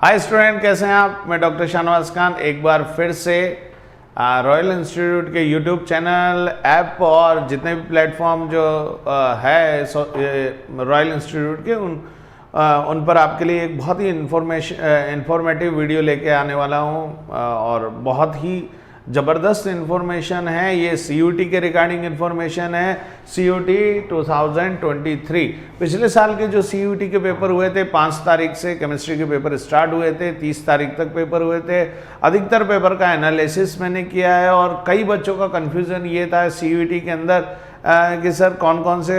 Hi student, कैसे हैं आप। मैं डॉक्टर शाहनवाज खान एक बार फिर से रॉयल इंस्टीट्यूट के यूट्यूब चैनल, ऐप और जितने भी प्लेटफॉर्म जो है रॉयल इंस्टीट्यूट के उन पर आपके लिए एक बहुत ही इंफॉर्मेटिव वीडियो लेके आने वाला हूं। और बहुत ही ज़बरदस्त इन्फॉर्मेशन है। ये CUT के रिगार्डिंग इन्फॉर्मेशन है। CUT 2023 पिछले साल के जो CUT के पेपर हुए थे 5 तारीख से केमिस्ट्री के पेपर स्टार्ट हुए थे, 30 तारीख तक पेपर हुए थे। अधिकतर पेपर का एनालिसिस मैंने किया है और कई बच्चों का कन्फ्यूज़न ये था CUT के अंदर कि सर कौन कौन से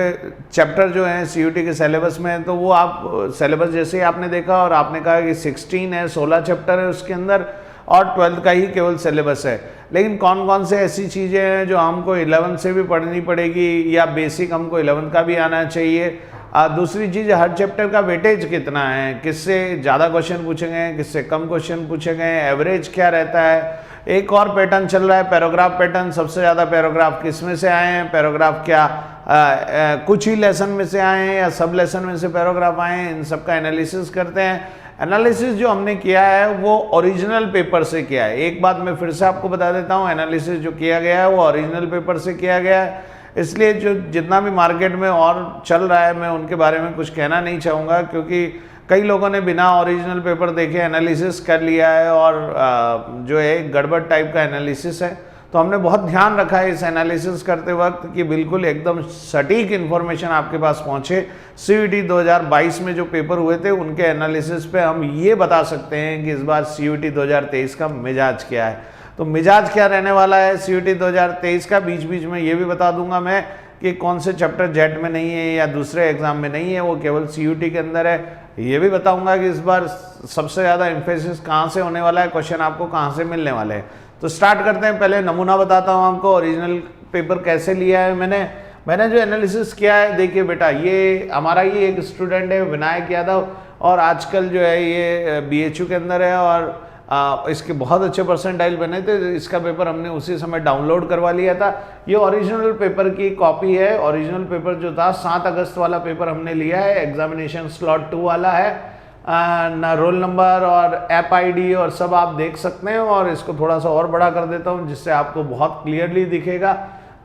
चैप्टर जो हैं CUT के सिलेबस में। तो वो आप सिलेबस जैसे ही आपने देखा और आपने कहा कि 16 है, 16 चैप्टर है उसके अंदर और 12th का ही केवल सिलेबस है। लेकिन कौन कौन से ऐसी चीज़ें हैं जो हमको 11th से भी पढ़नी पड़ेगी या बेसिक हमको 11th का भी आना चाहिए। दूसरी चीज़, हर चैप्टर का वेटेज कितना है, किससे ज़्यादा क्वेश्चन पूछे गए हैं, किससे कम क्वेश्चन पूछे गए हैं, एवरेज क्या रहता है। एक और पैटर्न चल रहा है पैराग्राफ पैटर्न। सबसे ज़्यादा पैराग्राफ किस में से आए हैं, पैराग्राफ क्या कुछ ही लेसन में से आए हैं या सब लेसन में से पैराग्राफ आए हैं, इन सब का एनालिसिस करते हैं। एनालिसिस जो हमने किया है वो ओरिजिनल पेपर से किया है। एक बात मैं फिर से आपको बता देता हूँ, एनालिसिस जो किया गया है वो ओरिजिनल पेपर से किया गया है। इसलिए जो जितना भी मार्केट में और चल रहा है मैं उनके बारे में कुछ कहना नहीं चाहूँगा, क्योंकि कई लोगों ने बिना ओरिजिनल पेपर देखे एनालिसिस कर लिया है और जो है गड़बड़ टाइप का एनालिसिस है। तो हमने बहुत ध्यान रखा है इस एनालिसिस करते वक्त कि बिल्कुल एकदम सटीक इन्फॉर्मेशन आपके पास पहुंचे। CUT 2022 में जो पेपर हुए थे उनके एनालिसिस पे हम ये बता सकते हैं कि इस बार CUT 2023 का मिजाज क्या है। तो मिजाज क्या रहने वाला है CUT 2023 का, बीच बीच में ये भी बता दूंगा मैं कि कौन से चैप्टर जेट में नहीं है या दूसरे एग्जाम में नहीं है, वो केवल CUT के अंदर है। ये भी बताऊंगा कि इस बार सबसे ज़्यादा एम्फेसिस कहाँ से होने वाला है, क्वेश्चन आपको कहाँ से मिलने वाले हैं। तो स्टार्ट करते हैं। पहले नमूना बताता हूँ आपको ओरिजिनल पेपर कैसे लिया है मैंने जो एनालिसिस किया है। देखिए बेटा, ये हमारा ही एक स्टूडेंट है विनायक यादव, और आजकल जो है ये BHU के अंदर है और इसके बहुत अच्छे परसेंटाइल बने थे। इसका पेपर हमने उसी समय डाउनलोड करवा लिया था। ये ओरिजिनल पेपर की कॉपी है। ओरिजिनल पेपर जो था 7 अगस्त वाला पेपर हमने लिया है। एग्जामिनेशन स्लॉट 2 वाला है। ना रोल नंबर और ऐप ID और सब आप देख सकते हैं। और इसको थोड़ा सा और बड़ा कर देता हूं जिससे आपको बहुत क्लियरली दिखेगा।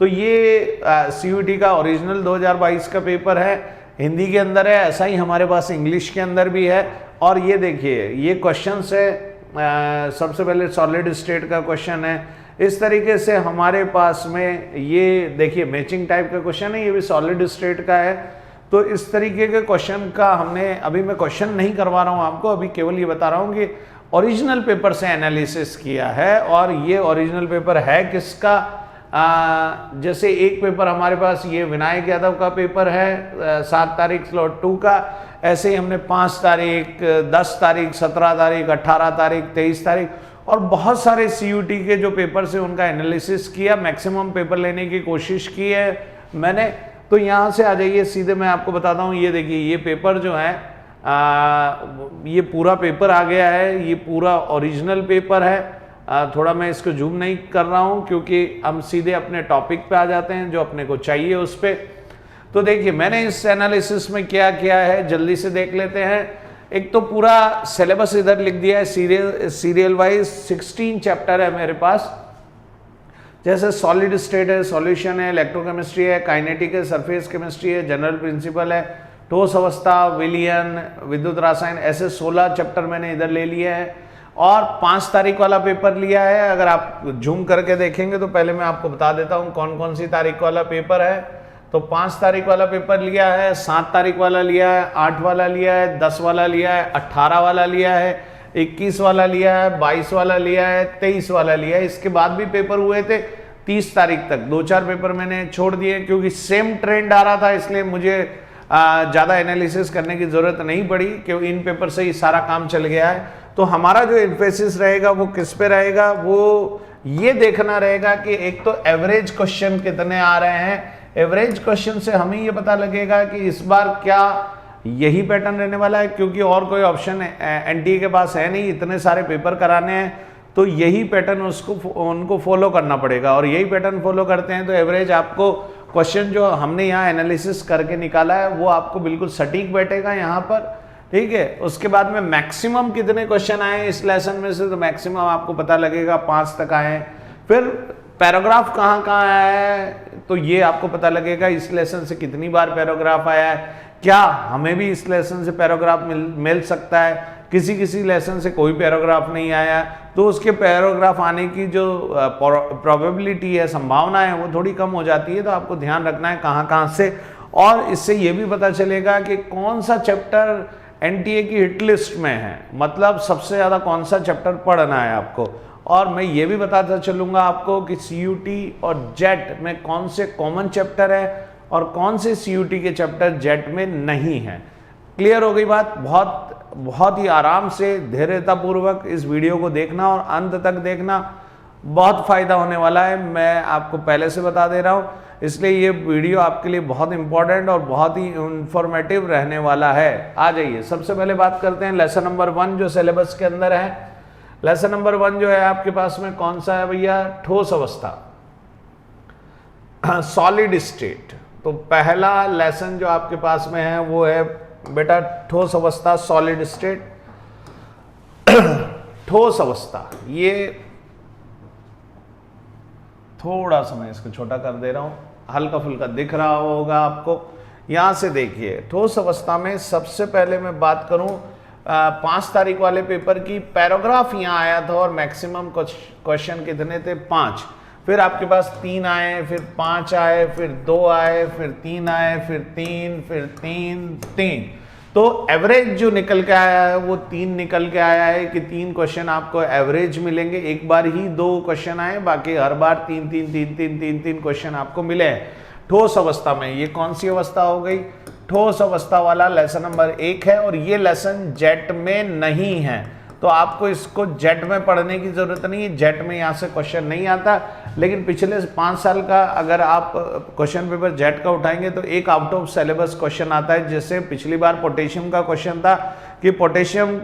तो ये CUT का ओरिजिनल 2022 का पेपर है, हिंदी के अंदर है। ऐसा ही हमारे पास इंग्लिश के अंदर भी है। और ये देखिए, ये क्वेश्चन है। सबसे पहले सॉलिड स्टेट का क्वेश्चन है। इस तरीके से हमारे पास में ये देखिए मैचिंग टाइप का क्वेश्चन है, ये भी सॉलिड स्टेट का है। तो इस तरीके के क्वेश्चन का हमने, अभी मैं क्वेश्चन नहीं करवा रहा हूँ आपको, अभी केवल ये बता रहा हूँ कि ओरिजिनल पेपर से एनालिसिस किया है। और ये ओरिजिनल पेपर है किसका, जैसे एक पेपर हमारे पास ये विनायक यादव का पेपर है 7 तारीख स्लॉट 2 का। ऐसे ही हमने 5 तारीख, 10 तारीख, 17 तारीख, 18 तारीख, 23 तारीख और बहुत सारे CUT के जो पेपर से उनका एनालिसिस किया। मैक्सिमम पेपर लेने की कोशिश की है मैंने। तो यहाँ से आ जाइए सीधे, मैं आपको बताता हूँ। ये देखिए, ये पेपर जो है ये पूरा पेपर आ गया है। ये पूरा ओरिजिनल पेपर है। थोड़ा मैं इसको जूम नहीं कर रहा हूँ क्योंकि हम सीधे अपने टॉपिक पे आ जाते हैं जो अपने को चाहिए उस पर। तो देखिए, मैंने इस एनालिसिस में क्या किया है जल्दी से देख लेते हैं। एक तो पूरा सिलेबस इधर लिख दिया है सीरियल वाइज। 16 चैप्टर है मेरे पास। जैसे सॉलिड स्टेट है, सॉल्यूशन है, इलेक्ट्रोकेमिस्ट्री है, काइनेटिक है, सरफेस केमिस्ट्री है, जनरल प्रिंसिपल है, ठोस अवस्था, विलियन, विद्युत रसायन, ऐसे 16 चैप्टर मैंने इधर ले लिए हैं। और 5 तारीख वाला पेपर लिया है। अगर आप जूम करके देखेंगे तो पहले मैं आपको बता देता हूँ कौन कौन सी तारीख वाला पेपर है। तो 5 तारीख वाला पेपर लिया है, 7 तारीख वाला लिया है, 8 वाला लिया है, 10 वाला लिया है, 18 वाला लिया है, 21 वाला लिया है, 22 वाला लिया है, 23 वाला लिया है। इसके बाद भी पेपर हुए थे 30 तारीख तक। 2-4 पेपर मैंने छोड़ दिए क्योंकि सेम ट्रेंड आ रहा था, इसलिए मुझे ज़्यादा एनालिसिस करने की ज़रूरत नहीं पड़ी क्योंकि इन पेपर से ही सारा काम चल गया है। तो हमारा जो एम्फेसिस रहेगा वो किस पे रहेगा, वो ये देखना रहेगा कि एक तो एवरेज क्वेश्चन कितने आ रहे हैं। एवरेज क्वेश्चन से हमें ये पता लगेगा कि इस बार क्या यही पैटर्न रहने वाला है, क्योंकि और कोई ऑप्शन NTA के पास है नहीं, इतने सारे पेपर कराने हैं। तो यही पैटर्न उनको फॉलो करना पड़ेगा और यही पैटर्न फॉलो करते हैं तो एवरेज आपको क्वेश्चन जो हमने यहाँ एनालिसिस करके निकाला है वो आपको बिल्कुल सटीक बैठेगा यहाँ पर। ठीक है। उसके बाद में मैक्सिमम कितने क्वेश्चन आए इस लेसन में से, तो मैक्सिमम आपको पता लगेगा 5 तक आए। फिर पैराग्राफ कहाँ कहाँ आया है, तो ये आपको पता लगेगा इस लेसन से कितनी बार पैराग्राफ आया है, क्या हमें भी इस लेसन से पैराग्राफ मिल सकता है, किसी किसी लेसन से कोई पैराग्राफ नहीं आया तो उसके पैराग्राफ आने की जो प्रोबेबिलिटी है, संभावना है, वो थोड़ी कम हो जाती है। तो आपको ध्यान रखना है कहाँ कहाँ से, और इससे ये भी पता चलेगा कि कौन सा चैप्टर एनटीए की हिट लिस्ट में है, मतलब सबसे ज़्यादा कौन सा चैप्टर पढ़ना है आपको। और मैं ये भी बताता चलूँगा आपको कि सीयूटी और जेट में कौन से कॉमन चैप्टर है और कौन से सीयूटी के चैप्टर जेट में नहीं है। क्लियर हो गई बात? बहुत ही आराम से धैर्यतापूर्वक इस वीडियो को देखना और अंत तक देखना, बहुत फायदा होने वाला है, मैं आपको पहले से बता दे रहा हूँ। इसलिए ये वीडियो आपके लिए बहुत इंपॉर्टेंट और बहुत ही इंफॉर्मेटिव रहने वाला है। आ जाइए, सबसे पहले बात करते हैं लेसन नंबर 1 जो सिलेबस के अंदर है। लेसन नंबर 1 जो है आपके पास में कौन सा है भैया? ठोस अवस्था, सॉलिड स्टेट। तो पहला लेसन जो आपके पास में है वो है बेटा ठोस अवस्था, सॉलिड स्टेट। ठोस अवस्था, ये थोड़ा सा मैं इसको छोटा कर दे रहा हूं, हल्का फुल्का दिख रहा होगा आपको। यहां से देखिए, ठोस अवस्था में सबसे पहले मैं बात करूं 5 तारीख वाले पेपर की, पैराग्राफ यहां आया था और मैक्सिमम क्वेश्चन कितने थे? 5। फिर आपके पास 3 आए, फिर 5 आए, फिर 2 आए, फिर 3 आए, फिर 3, फिर 3। तो एवरेज जो निकल के आया है वो 3 निकल के आया है कि 3 क्वेश्चन आपको एवरेज मिलेंगे। एक बार ही 2 क्वेश्चन आए, बाकी हर बार 3 क्वेश्चन आपको मिले हैं ठोस अवस्था में। ये कौन सी अवस्था हो गई? ठोस अवस्था वाला लेसन नंबर 1 है, और ये लेसन जेट में नहीं है, तो आपको इसको जेट में पढ़ने की जरूरत नहीं है। जेट में यहाँ से क्वेश्चन नहीं आता, लेकिन पिछले 5 साल का अगर आप क्वेश्चन पेपर जेट का उठाएंगे तो एक आउट ऑफ सिलेबस क्वेश्चन आता है। जैसे पिछली बार पोटेशियम का क्वेश्चन था कि पोटेशियम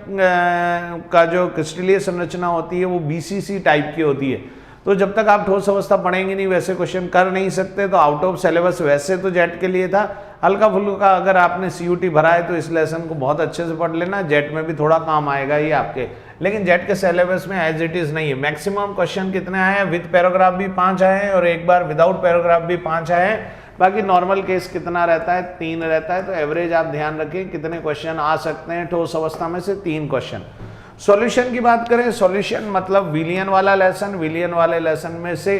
का जो क्रिस्टलीय संरचना होती है वो बीसीसी टाइप की होती है, तो जब तक आप ठोस अवस्था पढ़ेंगे नहीं वैसे क्वेश्चन कर नहीं सकते। तो आउट ऑफ सिलेबस वैसे तो जेट के लिए था, हल्का फुल्का अगर आपने सीयूटी भरा है तो इस लेसन को बहुत अच्छे से पढ़ लेना, जेट में भी थोड़ा काम आएगा ये आपके। लेकिन जेट के सिलेबस में एज इट इज नहीं है। मैक्सिमम क्वेश्चन कितने आए हैं? विद पैराग्राफ भी 5 आए हैं और एक बार विदाउट पैराग्राफ भी 5 आए हैं। बाकी नॉर्मल केस कितना रहता है? 3 रहता है। तो एवरेज आप ध्यान रखें कितने क्वेश्चन आ सकते हैं ठोस अवस्था में से? 3 क्वेश्चन। सॉल्यूशन की बात करें, सॉल्यूशन मतलब विलियन वाला लेसन, विलियन वाले लेसन में से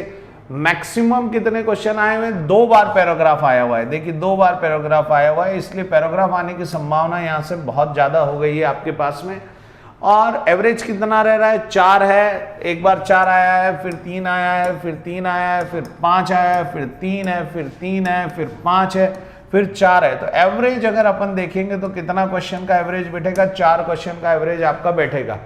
मैक्सिमम कितने क्वेश्चन आए हुए? 2 बार पैराग्राफ आया हुआ है। देखिए 2 बार पैराग्राफ आया हुआ है, इसलिए पैराग्राफ आने की संभावना यहां से बहुत ज्यादा हो गई है आपके पास में। और एवरेज कितना रह रहा है? 4 है। एक बार 4 आया है, फिर 3 आया है, फिर 3 आया है, फिर 5 आया है, फिर 3 है, फिर 3 है, फिर 5 है, फिर 4 है। तो एवरेज अगर अपन देखेंगे तो कितना क्वेश्चन का एवरेज बैठेगा? 4 क्वेश्चन का एवरेज आपका बैठेगा।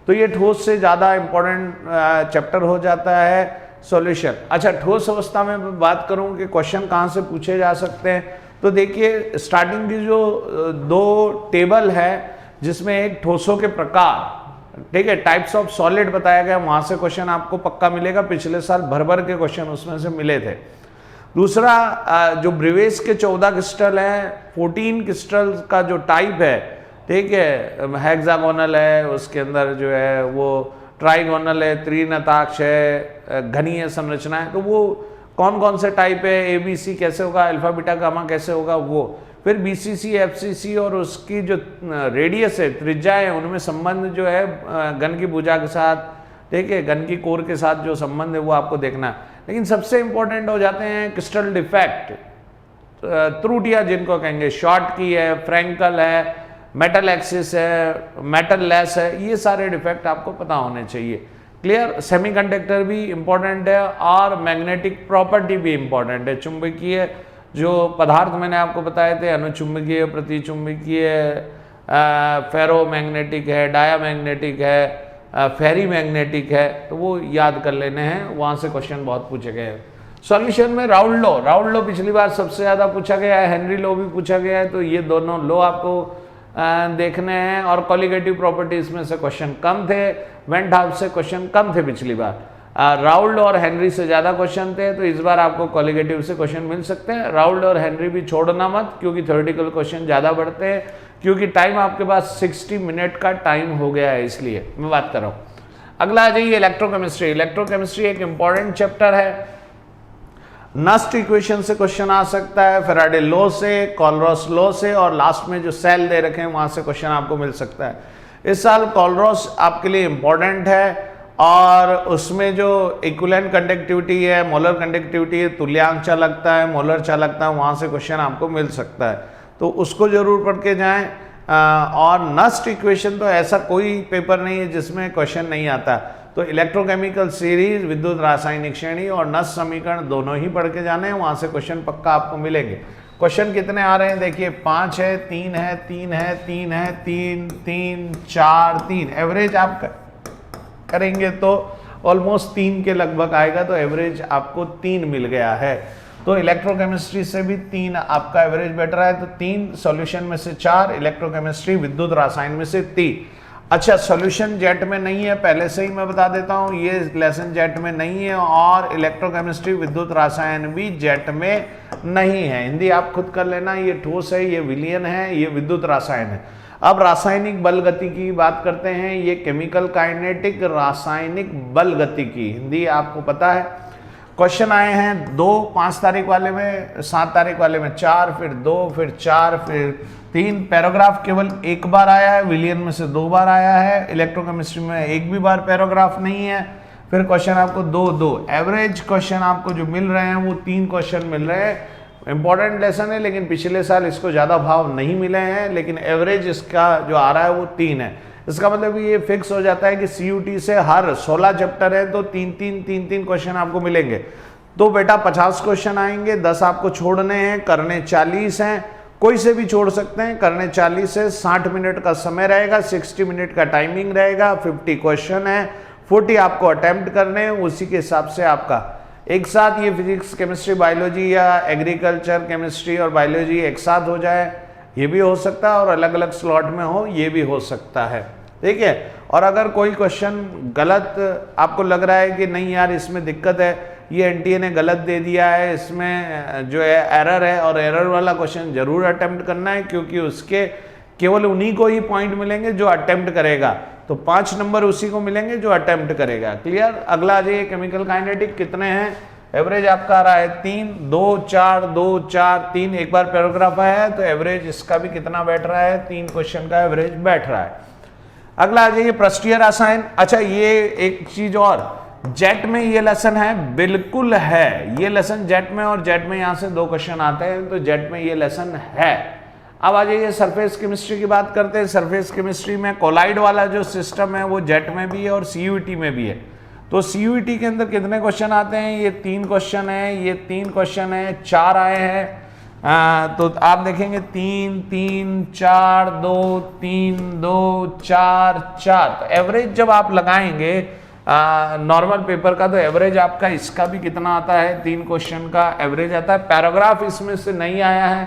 तो ये ठोस से ज्यादा इंपॉर्टेंट चैप्टर हो जाता है सॉल्यूशन। अच्छा, ठोस अवस्था में बात करूं कि क्वेश्चन कहां से पूछे जा सकते हैं, तो देखिए स्टार्टिंग की जो 2 टेबल है जिसमें एक ठोसों के प्रकार, ठीक है, टाइप्स ऑफ सॉलिड बताया गया, वहां से क्वेश्चन आपको पक्का मिलेगा। पिछले साल भर के क्वेश्चन उसमें से मिले थे। दूसरा जो ब्रिवेस के 14 क्रिस्टल हैं, 14 क्रिस्टल का जो टाइप है, ठीक है, हेक्सागोनल है, उसके अंदर जो है वो ट्राइगोनल है, त्रिनताक्ष है, घनीय संरचना है। तो वो कौन कौन से टाइप है, एबीसी कैसे होगा, अल्फा बीटा गामा कैसे होगा वो। फिर बीसीसी, एफसीसी और उसकी जो रेडियस है, त्रिज्या है, उनमें संबंध जो है घन की भुजा के साथ, ठीक है, घन की कोर के साथ जो संबंध है वो आपको देखना है। लेकिन सबसे इंपॉर्टेंट हो जाते हैं क्रिस्टल डिफेक्ट, त्रुटियां जिनको कहेंगे, शॉर्ट की है, फ्रैंकल है, मेटल एक्सिस है, मेटल लेस है, ये सारे डिफेक्ट आपको पता होने चाहिए। क्लियर? सेमीकंडक्टर भी इंपॉर्टेंट है और मैग्नेटिक प्रॉपर्टी भी इंपॉर्टेंट है। चुंबकीय जो पदार्थ मैंने आपको बताए थे, अनुचुंबकीय, प्रतिचुंबकीय, फेरोमैग्नेटिक है, डायामैग्नेटिक है, फेरी मैग्नेटिक है, तो वो याद कर लेने हैं, वहां से क्वेश्चन बहुत पूछे गए हैं। सॉल्यूशन में राउल्ड लॉ पिछली बार सबसे ज्यादा पूछा गया है, हेनरी लॉ भी पूछा गया है, तो ये दोनों लॉ आपको देखने हैं। और कॉलिगेटिव प्रॉपर्टीज में से क्वेश्चन कम थे, वेंट हाउस से क्वेश्चन कम थे पिछली बार। राउल्ड और हेनरी से ज्यादा क्वेश्चन थे, तो इस बार आपको कॉलिगेटिव से क्वेश्चन मिल सकते हैं। राउल्ड और हेनरी भी छोड़ना मत, क्योंकि थ्योरेटिकल क्वेश्चन ज्यादा बढ़ते हैं, क्योंकि टाइम आपके पास 60 मिनट का टाइम हो गया है, इसलिए मैं बात कर रहा हूँ। अगला आ जाइए इलेक्ट्रोकेमिस्ट्री। इलेक्ट्रोकेमिस्ट्री एक इंपॉर्टेंट चैप्टर है। नस्ट इक्वेशन से क्वेश्चन आ सकता है, फैराडे लॉ से, कोलरॉस लॉ से, और लास्ट में जो सेल दे रखे हैं वहां से क्वेश्चन आपको मिल सकता है। इस साल कोलरॉस आपके लिए इंपॉर्टेंट है, और उसमें जो इक्विवेलेंट कंडक्टिविटी है, मोलर कंडक्टिविटी है, तुल्यांक चालकता है, मोलर चालकता है, वहां से क्वेश्चन आपको मिल सकता है, तो उसको जरूर पढ़ के जाएं। और नस्ट इक्वेशन तो ऐसा कोई पेपर नहीं है जिसमें क्वेश्चन नहीं आता, तो इलेक्ट्रोकेमिकल सीरीज, विद्युत रासायनिक श्रेणी और नस्ट समीकरण दोनों ही पढ़ के जाने हैं, वहां से क्वेश्चन पक्का आपको मिलेंगे। क्वेश्चन कितने आ रहे हैं देखिए, 5 है, 3 है, 3 है, 3 है, 3 3 4 3, एवरेज आप करेंगे तो ऑलमोस्ट 3 के लगभग आएगा, तो एवरेज आपको 3 मिल गया है। तो इलेक्ट्रोकेमिस्ट्री से भी 3 आपका एवरेज बैठ रहा है, तो 3 सॉल्यूशन में से 4, इलेक्ट्रोकेमिस्ट्री विद्युत रसायन में से 3। अच्छा, सॉल्यूशन जेट में नहीं है, पहले से ही मैं बता देता हूँ, ये लेसन जेट में नहीं है, और इलेक्ट्रोकेमिस्ट्री विद्युत रसायन भी जेट में नहीं है। हिंदी आप खुद कर लेना, ये ठोस है, ये विलियन है, ये विद्युत रसायन है। अब रासायनिक बल गति की बात करते हैं, ये केमिकल काइनेटिक रासायनिक बल गति की हिंदी आपको पता है। क्वेश्चन आए हैं 2, 5 तारीख वाले में, 7 तारीख वाले में 4, फिर 2, फिर 4, फिर 3। पैराग्राफ केवल एक बार आया है, विलियन में से 2 बार आया है, इलेक्ट्रोकेमिस्ट्री में एक भी बार पैराग्राफ नहीं है। फिर क्वेश्चन आपको 2 एवरेज क्वेश्चन आपको जो मिल रहे हैं वो 3 क्वेश्चन मिल रहे हैं। इंपॉर्टेंट लेसन है, लेकिन पिछले साल इसको ज़्यादा भाव नहीं मिले हैं, लेकिन एवरेज इसका जो आ रहा है वो 3 है। इसका मतलब ये फिक्स हो जाता है कि CUT से हर 16 चैप्टर है तो 3 क्वेश्चन आपको मिलेंगे। तो बेटा 50 क्वेश्चन आएंगे, 10 आपको छोड़ने हैं, करने 40 हैं, कोई से भी छोड़ सकते हैं, करने 40 है, 60 मिनट का समय रहेगा, 60 मिनट का टाइमिंग रहेगा, 50 क्वेश्चन है, 40 आपको अटेम्प्ट करने हैं, उसी के हिसाब से आपका एक साथ ये फिजिक्स, केमिस्ट्री, बायोलॉजी या एग्रीकल्चर, केमिस्ट्री और बायोलॉजी एक साथ हो जाए, ये भी हो सकता है, और अलग अलग स्लॉट में हो, ये भी हो सकता है, ठीक है। और अगर कोई क्वेश्चन गलत आपको लग रहा है कि नहीं यार इसमें दिक्कत है, ये NTA ने गलत दे दिया है, इसमें जो है एरर है, और एरर वाला क्वेश्चन जरूर अटेम्प्ट करना है, क्योंकि उसके केवल उन्हीं को ही पॉइंट मिलेंगे जो अटेम्प्ट करेगा, तो 5 नंबर उसी को मिलेंगे जो अटेम्प्ट करेगा। क्लियर। अगला आ जाइए, केमिकल काइनेटिक कितने हैं, एवरेज आपका आ रहा है 3, 2 4 2 4 3, एक बार पैराग्राफ आया है, तो एवरेज इसका भी कितना बैठ रहा है, 3 क्वेश्चन का एवरेज बैठ रहा है। अगला आ जाइए, पृष्ठीय रसायन। अच्छा, ये एक चीज और, जेट में ये लेसन है, बिल्कुल है ये लेसन जेट में, और जेट में यहाँ से 2 क्वेश्चन आते हैं, तो जेट में ये लेसन है। अब आ जाइए सरफेस केमिस्ट्री की बात करते हैं। सरफेस केमिस्ट्री में कोलाइड वाला जो सिस्टम है वो जेट में भी है और CUT में भी है। तो CUT के अंदर कितने क्वेश्चन आते हैं, ये 3 क्वेश्चन है, ये 3 क्वेश्चन है, 4 आए हैं। तो आप देखेंगे 3 3 4 2 3 2 4 4, तो एवरेज जब आप लगाएंगे नॉर्मल पेपर का, तो एवरेज आपका इसका भी कितना आता है, 3 क्वेश्चन का एवरेज आता है। पैराग्राफ इसमें से नहीं आया है,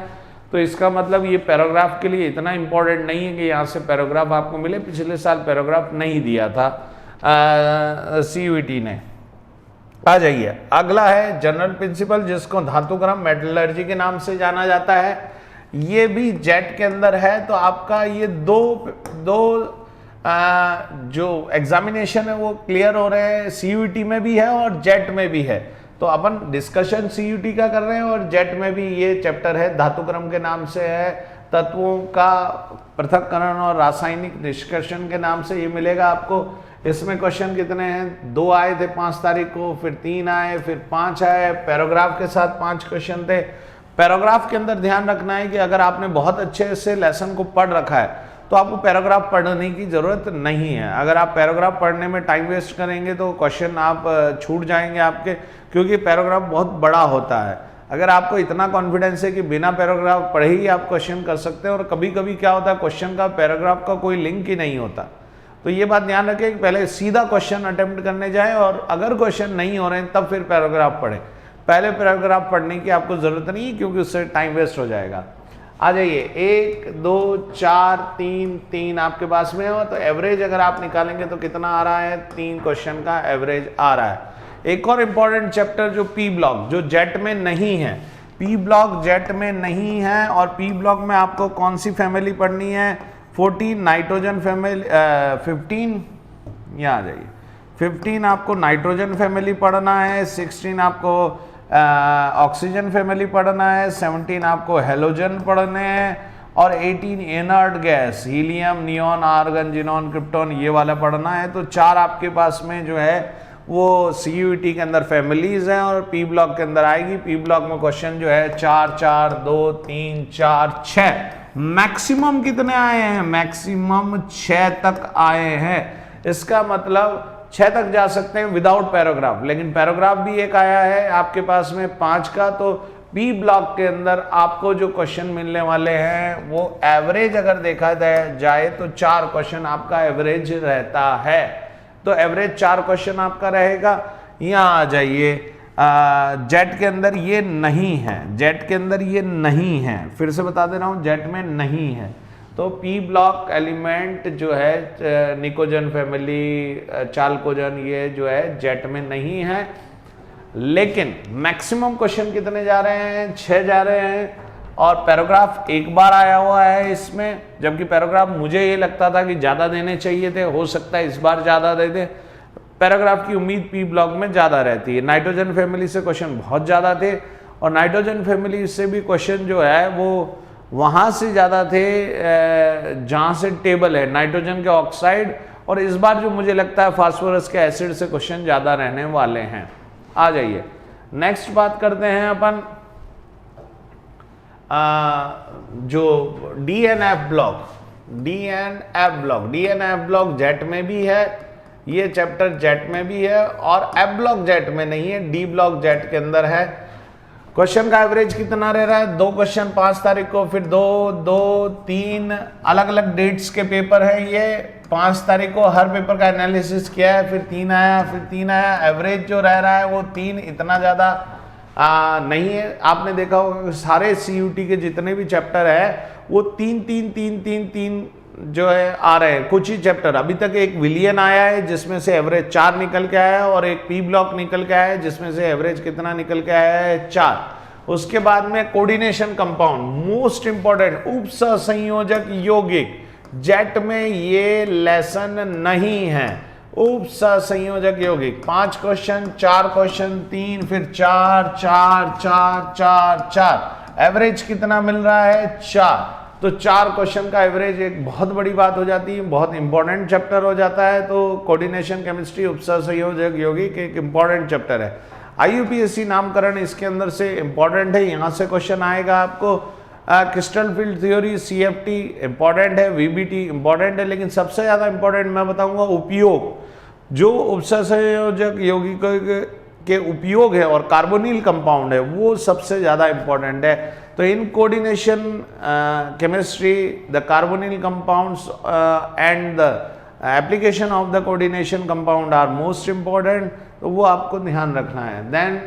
तो इसका मतलब ये पैराग्राफ के लिए इतना इंपॉर्टेंट नहीं है कि यहाँ से पैराग्राफ आपको मिले, पिछले साल पैराग्राफ नहीं दिया था CUT ने। आ जाइए, अगला है जनरल प्रिंसिपल, जिसको धातुक्रम मेटलर्जी के नाम से जाना जाता है, ये भी जेट के अंदर है। तो आपका ये दो जो एग्जामिनेशन है वो क्लियर हो रहे हैं, CUT में भी है और जेट में भी है। तो अपन डिस्कशन CUT का कर रहे हैं, और जेट में भी ये चैप्टर है, धातुक्रम के नाम से है, तत्वों का पृथक्करण और रासायनिक निष्कर्षण के नाम से ये मिलेगा आपको। इसमें क्वेश्चन कितने हैं, 2 आए थे 5 तारीख को, फिर 3 आए, फिर 5 आए, पैराग्राफ के साथ 5 क्वेश्चन थे। पैराग्राफ के अंदर ध्यान रखना है कि अगर आपने बहुत अच्छे से लेसन को पढ़ रखा है तो आपको पैराग्राफ पढ़ने की जरूरत नहीं है। अगर आप पैराग्राफ पढ़ने में टाइम वेस्ट करेंगे तो क्वेश्चन आप छूट जाएंगे आपके, क्योंकि पैराग्राफ बहुत बड़ा होता है। अगर आपको इतना कॉन्फिडेंस है कि बिना पैराग्राफ पढ़े ही आप क्वेश्चन कर सकते हैं, और कभी कभी क्या होता है क्वेश्चन का पैराग्राफ का कोई लिंक ही नहीं होता, तो ये बात ध्यान रखें कि पहले सीधा क्वेश्चन अटेम्प्ट करने जाएं, और अगर क्वेश्चन नहीं हो रहे हैं तब फिर पैराग्राफ पढ़ें। पहले पैराग्राफ पढ़ने की आपको जरूरत नहीं है, क्योंकि उससे टाइम वेस्ट हो जाएगा। आ जाइए, 1 2 4 3 आपके पास में हो, तो एवरेज अगर आप निकालेंगे तो कितना आ रहा है, 3 क्वेश्चन का एवरेज आ रहा है। एक और इंपॉर्टेंट चैप्टर जो P ब्लॉक, जो जेट में नहीं है, पी ब्लॉक जेट में नहीं है, और पी ब्लॉक में आपको कौन सी फैमिली पढ़नी है, 14 नाइट्रोजन फैमिली, 15 यहाँ आ जाइए, 15 आपको नाइट्रोजन फैमिली पढ़ना है, 16 आपको ऑक्सीजन फैमिली पढ़ना है, 17 आपको हेलोजन पढ़ने हैं, और 18 inert gas, helium, neon, argon, xenon, krypton, ये वाला पढ़ना है। तो 4 आपके पास में जो है वो CUET के अंदर फैमिलीज हैं, और पी ब्लॉक के अंदर आएगी। पी ब्लॉक में क्वेश्चन जो है 4 4 2 3 4 6, मैक्सिमम कितने आए हैं, मैक्सिमम 6 तक आए हैं। इसका मतलब 6 तक जा सकते हैं विदाउट पैराग्राफ, लेकिन पैराग्राफ भी एक आया है आपके पास में 5 का। तो पी ब्लॉक के अंदर आपको जो क्वेश्चन मिलने वाले हैं वो एवरेज अगर देखा जाए तो 4 क्वेश्चन आपका एवरेज रहता है। तो एवरेज 4 क्वेश्चन आपका रहेगा। यहाँ आ जाइए, जेट के अंदर ये नहीं है, जेट के अंदर ये नहीं है, फिर से बता दे रहा हूँ, जेट में नहीं है। तो पी ब्लॉक एलिमेंट जो है निकोजन फैमिली, चालकोजन, ये जो है जेट में नहीं है। लेकिन मैक्सिमम क्वेश्चन कितने जा रहे हैं, 6 जा रहे हैं, और पैराग्राफ एक बार आया हुआ है इसमें, जबकि पैराग्राफ मुझे ये लगता था कि ज़्यादा देने चाहिए थे, हो सकता है इस बार ज़्यादा दे दे। पैराग्राफ की उम्मीद पी ब्लॉक में ज़्यादा रहती है। नाइट्रोजन फैमिली से क्वेश्चन बहुत ज़्यादा थे, और नाइट्रोजन फैमिली से भी क्वेश्चन जो है वो वहाँ से ज़्यादा थे जहाँ से टेबल है नाइट्रोजन के ऑक्साइड, और इस बार जो मुझे लगता है फास्फोरस के एसिड से क्वेश्चन ज़्यादा रहने वाले हैं। आ जाइए, नेक्स्ट बात करते हैं अपन जो DNF block, DNF block jet में भी है, ये चैप्टर जेट में भी है, और F ब्लॉक जेट में नहीं है, D ब्लॉक जेट के अंदर है। क्वेश्चन का एवरेज कितना रह रहा है, 2 क्वेश्चन 5 तारीख को, फिर 2-2-3 अलग अलग डेट्स के पेपर है। ये 5 तारीख को हर पेपर का एनालिसिस किया है, फिर 3 आया, फिर 3 आया। एवरेज जो रह रहा है वो 3, इतना ज़्यादा नहीं है। आपने देखा होगा कि सारे CUT के जितने भी चैप्टर है वो 3-3-3-3-3 जो है आ रहे हैं। कुछ ही चैप्टर, अभी तक एक विलियन आया है जिसमें से एवरेज 4 निकल के आया है, और एक पी ब्लॉक निकल के आया है जिसमें से एवरेज कितना निकल के आया है, 4। उसके बाद में कोऑर्डिनेशन कंपाउंड, मोस्ट इंपॉर्टेंट, उपसंयोजक यौगिक, जेट में ये लेसन नहीं है। उपसंयोजक यौगिक 5 क्वेश्चन, 4 क्वेश्चन, 3, फिर 4 4 4 4 4, एवरेज कितना मिल रहा है, 4। तो 4 क्वेश्चन का एवरेज एक बहुत बड़ी बात हो जाती है, बहुत इंपॉर्टेंट चैप्टर हो जाता है। तो कोऑर्डिनेशन केमिस्ट्री, उपसंयोजक यौगिक एक इंपॉर्टेंट चैप्टर है। IUPAC नामकरण इसके अंदर से इंपॉर्टेंट है, यहाँ से क्वेश्चन आएगा आपको। Crystal field theory, CFT important है, VBT इंपॉर्टेंट है, लेकिन सबसे ज़्यादा इंपॉर्टेंट मैं बताऊंगा उपयोग, जो उपसंयोजक यौगिक के उपयोग है और कार्बोनिल कंपाउंड है, वो सबसे ज़्यादा इंपॉर्टेंट है। तो in coordination chemistry, the carbonyl compounds and the application of the coordination compound are most important, तो वो आपको ध्यान रखना है। देन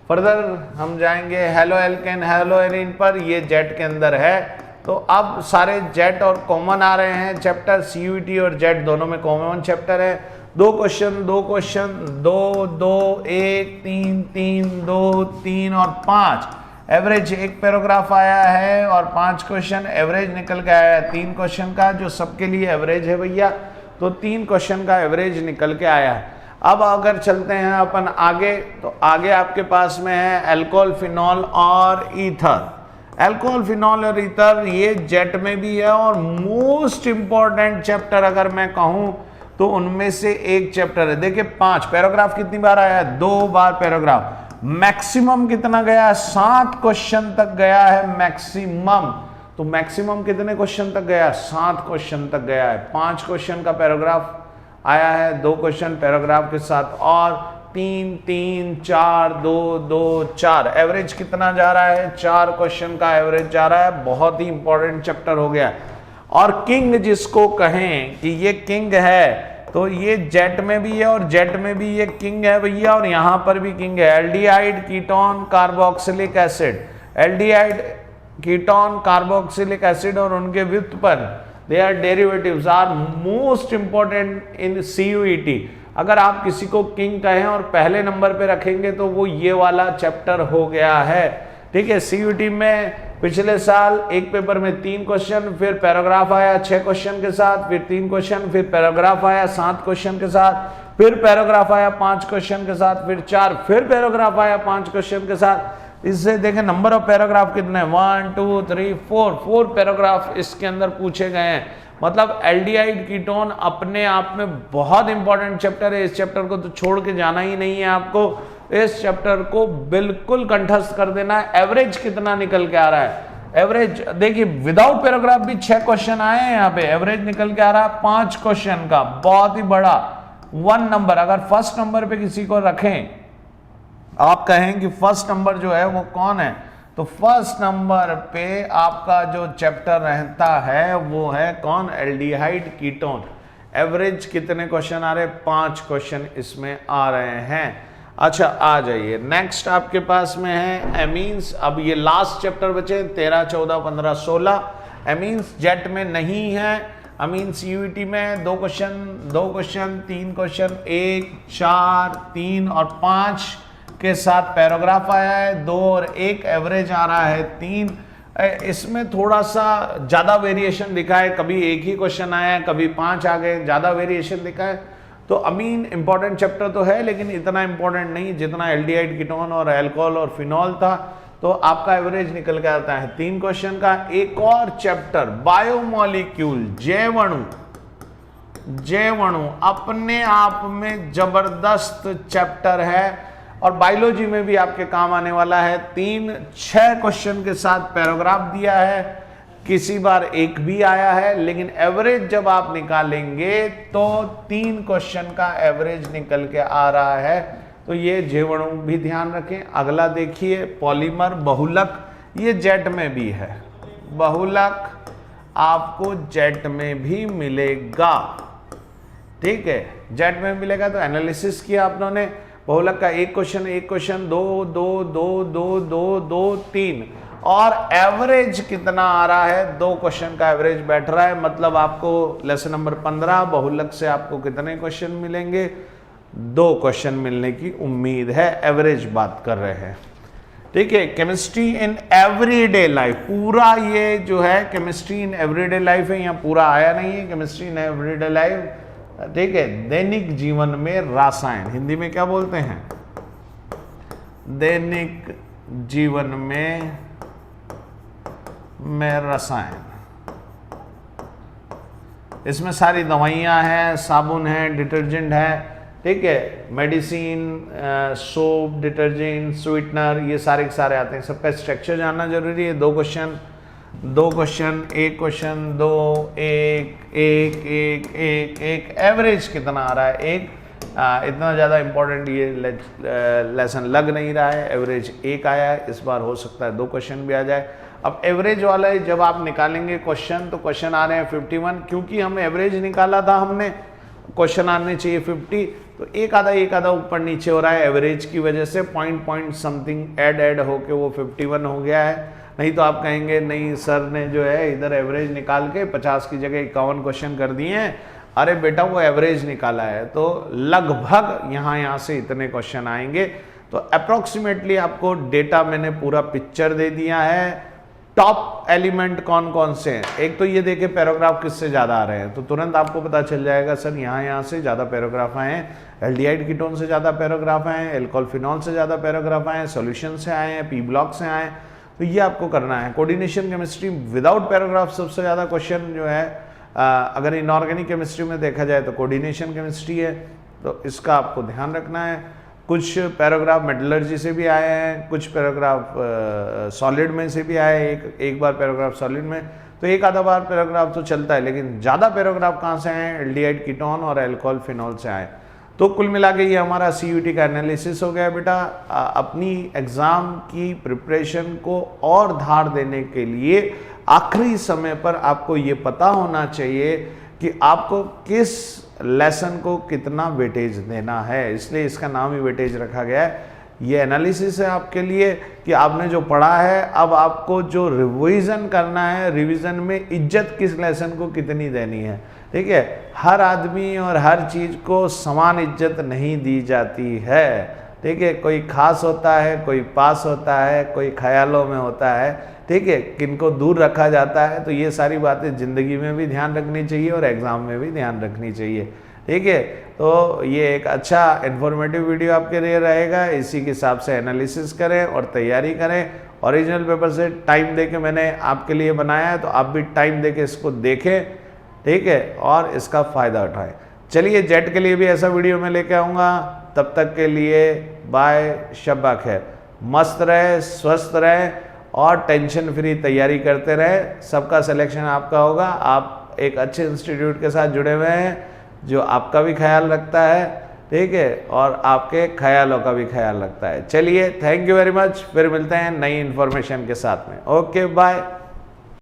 फर्दर हम जाएंगे हेलो एल्केन, हेलो एरिन पर, ये जेट के अंदर है। तो अब सारे जेट और कॉमन आ रहे हैं चैप्टर, CUT और जेट दोनों में कॉमन चैप्टर है। 2 क्वेश्चन 2 क्वेश्चन, 2 2 1 3 3 2 3 और 5, एवरेज एक पैराग्राफ आया है, और 5 क्वेश्चन एवरेज निकल के आया है 3 क्वेश्चन का, जो सबके लिए एवरेज है भैया। तो 3 क्वेश्चन का एवरेज निकल के आया है। अब अगर चलते हैं अपन आगे, तो आगे आपके पास में है अल्कोहल, फिनॉल और ईथर। अल्कोहल, फिनॉल और ईथर ये जेट में भी है, और मोस्ट इंपॉर्टेंट चैप्टर अगर मैं कहूं तो उनमें से एक चैप्टर है। देखिए 5 पैराग्राफ कितनी बार आया है, 2 बार पैराग्राफ। मैक्सिमम कितना गया है, 7 क्वेश्चन तक गया है मैक्सिमम। तो मैक्सिमम कितने क्वेश्चन तक गया, 7 क्वेश्चन तक गया है। 5 क्वेश्चन का पैराग्राफ आया है, 2 क्वेश्चन पैराग्राफ के साथ, और 3 3 4 2 2 4, एवरेज कितना जा रहा है, 4 क्वेश्चन का एवरेज जा रहा है। बहुत ही इंपॉर्टेंट चैप्टर हो गया। और किंग जिसको कहें कि ये किंग है, तो ये जेट में भी है और जेट में भी ये किंग है भैया, और यहाँ पर भी किंग है। Aldehyde, ketone, carboxylic acid, aldehyde, ketone, carboxylic acid और उनके व्युत्पन्न, their derivatives are most important in CUET। अगर आप किसी को किंग कहें और पहले नंबर पे रखेंगे तो वो ये वाला चैप्टर हो गया है, ठीक है। सीयूटी में पिछले साल एक पेपर में 3 क्वेश्चन, फिर पैराग्राफ आया 6 क्वेश्चन के साथ, फिर 3 क्वेश्चन, फिर पैराग्राफ आया 7 क्वेश्चन के साथ, फिर पैराग्राफ आया 5 क्वेश्चन के साथ, फिर 4, फिर पैराग्राफ आया 5 क्वेश्चन के साथ। इससे देखें नंबर ऑफ पैराग्राफ कितने हैं, 1 2 3 4 पैराग्राफ इसके अंदर पूछे गए हैं। मतलब एल्डिहाइड कीटोन अपने आप में बहुत इंपॉर्टेंट चैप्टर है। इस चैप्टर को तो छोड़ के जाना ही नहीं है आपको, इस चैप्टर को बिल्कुल कंठस्थ कर देना है। एवरेज कितना निकल के आ रहा है, एवरेज देखिए विदाउट पैराग्राफ भी 6 क्वेश्चन आए हैं यहाँ पे, एवरेज निकल के आ रहा है 5 क्वेश्चन का, बहुत ही बड़ा 1 नंबर। अगर फर्स्ट नंबर पे किसी को रखें, आप कहें कि फर्स्ट नंबर जो है वो कौन है, तो फर्स्ट नंबर पे आपका जो चैप्टर रहता है वो है कौन, एल्डिहाइड कीटोन। एवरेज कितने क्वेश्चन आ रहे हैं, 5 क्वेश्चन इसमें आ रहे हैं। अच्छा आ जाइए नेक्स्ट आपके पास में है एमीन्स। अब ये लास्ट चैप्टर बचे 13 14 15 16। एमीन्स जेट में नहीं है, अमीन्स यूईटी में 2 क्वेश्चन 3 क्वेश्चन 1 4 3 और 5 के साथ पैराग्राफ आया है, 2 और 1 एवरेज आ रहा है 3। इसमें थोड़ा सा ज़्यादा वेरिएशन दिखा है, कभी 1 ही क्वेश्चन आया है, कभी 5 आ गए, ज़्यादा वेरिएशन दिखा है। तो अमीन इंपॉर्टेंट चैप्टर तो है लेकिन इतना इंपॉर्टेंट नहीं जितना एल्डिहाइड कीटोन और अल्कोहल और फिनॉल था। तो आपका एवरेज निकल के आता है 3 क्वेश्चन का। एक और चैप्टर बायोमोलिक्यूल, जैवणु अपने आप में जबरदस्त चैप्टर है और बायोलॉजी में भी आपके काम आने वाला है। 6 क्वेश्चन के साथ पैराग्राफ दिया है, किसी बार 1 भी आया है, लेकिन एवरेज जब आप निकालेंगे तो 3 क्वेश्चन का एवरेज निकल के आ रहा है। तो ये जैवणु भी ध्यान रखें। अगला देखिए पॉलीमर बहुलक, ये जेट में भी है, बहुलक आपको जेट में भी मिलेगा, ठीक है, जेट में मिलेगा। तो एनालिसिस किया आप लोगों ने, बहुलक का 1 क्वेश्चन 2 2 2 2 2 2 3 और एवरेज कितना आ रहा है, 2 क्वेश्चन का एवरेज बैठ रहा है। मतलब आपको लेसन नंबर 15 बहुलक से आपको कितने क्वेश्चन मिलेंगे, 2 क्वेश्चन मिलने की उम्मीद है, एवरेज बात कर रहे हैं, ठीक है। केमिस्ट्री इन एवरीडे लाइफ, पूरा ये जो है केमिस्ट्री इन एवरीडे लाइफ है, यहाँ पूरा आया नहीं है केमिस्ट्री इन एवरीडे लाइफ, ठीक है। दैनिक जीवन में रसायन, हिंदी में क्या बोलते हैं, दैनिक जीवन में रसायन। इसमें सारी दवाइयां हैं, साबुन है, डिटर्जेंट है, ठीक है, मेडिसिन, सोप, डिटर्जेंट, स्वीटनर, ये सारे के सारे आते हैं। सबका स्ट्रक्चर जानना जरूरी है। 2 क्वेश्चन 1 क्वेश्चन 2 1 1 1 1 1 एवरेज कितना आ रहा है, 1। इतना ज़्यादा इंपॉर्टेंट ये लेसन लग नहीं रहा है, एवरेज 1 आया है। इस बार हो सकता है 2 क्वेश्चन भी आ जाए। अब एवरेज वाला जब आप निकालेंगे क्वेश्चन, तो क्वेश्चन आ रहे हैं 51, क्योंकि हमने एवरेज निकाला था, हमने क्वेश्चन आने चाहिए 50, तो एक आधा ऊपर नीचे हो रहा है एवरेज की वजह से, पॉइंट समथिंग ऐड होके वो 51 हो गया है। नहीं तो आप कहेंगे नहीं सर ने जो है इधर एवरेज निकाल के 50 की जगह 51 क्वेश्चन कर दिए हैं। अरे बेटा वो एवरेज निकाला है, तो लगभग यहाँ से इतने क्वेश्चन आएंगे। तो अप्रोक्सीमेटली आपको डेटा मैंने पूरा पिक्चर दे दिया है। टॉप एलिमेंट कौन कौन से हैं, एक तो ये देखे पैराग्राफ किससे ज़्यादा आ रहे हैं, तो तुरंत आपको पता चल जाएगा सर यहाँ से ज़्यादा पैराग्राफ आए हैं, एल्डिहाइड कीटोन से ज़्यादा पैराग्राफ आए हैं, अल्कोहल फिनॉल से ज़्यादा पैराग्राफ आए हैं, सॉल्यूशन से आए हैं, पी ब्लॉक से आए हैं। तो ये आपको करना है। कोऑर्डिनेशन केमिस्ट्री विदाउट पैराग्राफ सबसे ज़्यादा क्वेश्चन जो है, अगर इनऑर्गेनिक केमिस्ट्री में देखा जाए तो कोऑर्डिनेशन केमिस्ट्री है, तो इसका आपको ध्यान रखना है। कुछ पैराग्राफ मेटलर्जी से भी आए हैं, कुछ पैराग्राफ सॉलिड में से भी आए, एक बार पैराग्राफ सॉलिड में, तो एक आधा बार पैराग्राफ तो चलता है, लेकिन ज़्यादा पैराग्राफ कहाँ से आए, एल्डिहाइड कीटोन और अल्कोहल फिनॉल से आए। तो कुल मिला के ये हमारा सीयूटी का एनालिसिस हो गया बेटा। अपनी एग्ज़ाम की प्रिपरेशन को और धार देने के लिए आखिरी समय पर आपको ये पता होना चाहिए कि आपको किस लेसन को कितना वेटेज देना है, इसलिए इसका नाम ही वेटेज रखा गया है। ये एनालिसिस है आपके लिए कि आपने जो पढ़ा है, अब आपको जो रिवीजन करना है, रिवीजन में इज्जत किस लेसन को कितनी देनी है, ठीक है। हर आदमी और हर चीज़ को समान इज्जत नहीं दी जाती है, ठीक है, कोई खास होता है, कोई पास होता है, कोई ख्यालों में होता है, ठीक है, किनको दूर रखा जाता है। तो ये सारी बातें ज़िंदगी में भी ध्यान रखनी चाहिए और एग्ज़ाम में भी ध्यान रखनी चाहिए, ठीक है। तो ये एक अच्छा इन्फॉर्मेटिव वीडियो आपके लिए रहेगा, इसी के हिसाब से एनालिसिस करें और तैयारी करें। ओरिजिनल पेपर से टाइम देके मैंने आपके लिए बनाया है, तो आप भी टाइम देके इसको देखें, ठीक है, और इसका फ़ायदा उठाएं। चलिए, जेट के लिए भी ऐसा वीडियो मैं लेके आऊँगा। तब तक के लिए बाय, शब्बा खैर, मस्त रहे, स्वस्थ रहे और टेंशन फ्री तैयारी करते रहे। सबका सिलेक्शन आपका होगा। आप एक अच्छे इंस्टीट्यूट के साथ जुड़े हुए हैं जो आपका भी ख्याल रखता है, ठीक है, और आपके ख्यालों का भी ख्याल रखता है। चलिए, थैंक यू वेरी मच। फिर मिलते हैं नई इन्फॉर्मेशन के साथ में। Okay, bye.